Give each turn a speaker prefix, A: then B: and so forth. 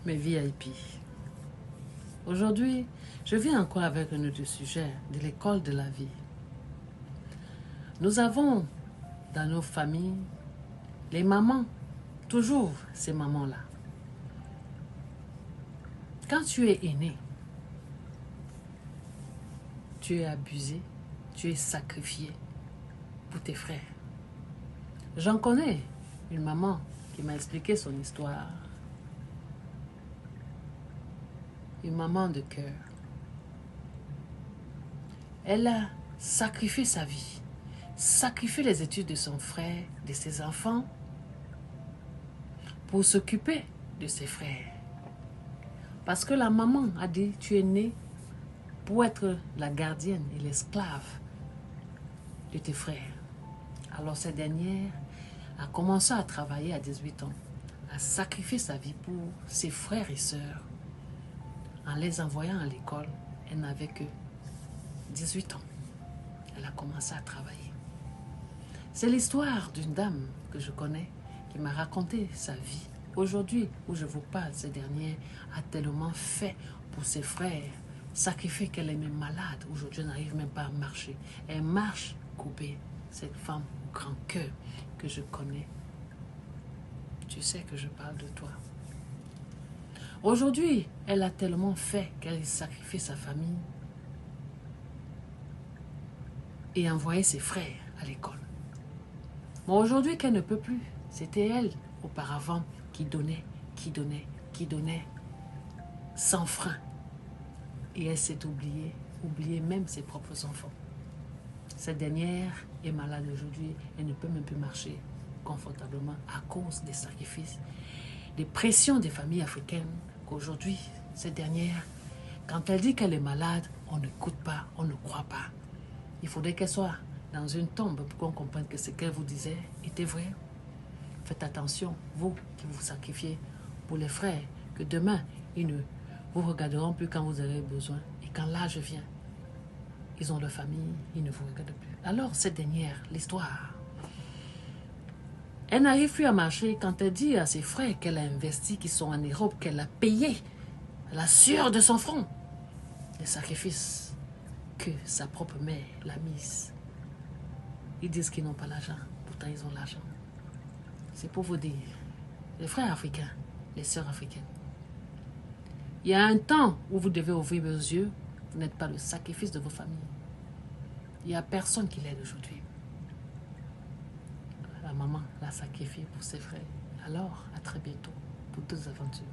A: mes VIP. Aujourd'hui, je viens encore avec un autre sujet de l'école de la vie. Nous avons dans nos familles les mamans, toujours ces mamans-là. Quand tu es aîné, tu es abusé, tu es sacrifié pour tes frères. J'en connais une maman qui m'a expliqué son histoire. Une maman de cœur. Elle a sacrifié sa vie, sacrifié les études de son frère, de ses enfants, pour s'occuper de ses frères. Parce que la maman a dit, tu es né pour être la gardienne et l'esclave de tes frères. Alors cette dernière a commencé à travailler à 18 ans, à sacrifier sa vie pour ses frères et sœurs. En les envoyant à l'école, elle n'avait que 18 ans. Elle a commencé à travailler. C'est l'histoire d'une dame que je connais qui m'a raconté sa vie. Aujourd'hui, où je vous parle, cette dernière a tellement fait pour ses frères, sacrifié qu'elle est même malade. Aujourd'hui, elle n'arrive même pas à marcher. Elle marche coupée. Cette femme au grand cœur que je connais. Tu sais que je parle de toi. Aujourd'hui, elle a tellement fait qu'elle a sacrifié sa famille et envoyé ses frères à l'école. Mais aujourd'hui qu'elle ne peut plus, c'était elle auparavant qui donnait, sans frein. Et elle s'est oubliée même ses propres enfants. Cette dernière est malade aujourd'hui, elle ne peut même plus marcher confortablement à cause des sacrifices, des pressions des familles africaines qu'aujourd'hui, cette dernière, quand elle dit qu'elle est malade, on n'écoute pas, on ne croit pas. Il faudrait qu'elle soit dans une tombe pour qu'on comprenne que ce qu'elle vous disait était vrai. Faites attention, vous qui vous sacrifiez pour les frères, que demain, ils ne vous regarderont plus quand vous avez besoin. Et quand l'âge vient, ils ont leur famille, ils ne vous regardent plus. Alors, cette dernière, l'histoire, elle n'arrive plus à marcher quand elle dit à ses frères qu'elle a investi, qui sont en Europe, qu'elle a payé la sueur de son front, les sacrifices que sa propre mère l'a mise. Ils disent qu'ils n'ont pas l'argent, pourtant ils ont l'argent. C'est pour vous dire, les frères africains, les sœurs africaines, il y a un temps où vous devez ouvrir vos yeux, vous n'êtes pas le sacrifice de vos familles. Il n'y a personne qui l'aide aujourd'hui. La maman l'a sacrifié pour ses frères. Alors, à très bientôt pour d'autres aventures.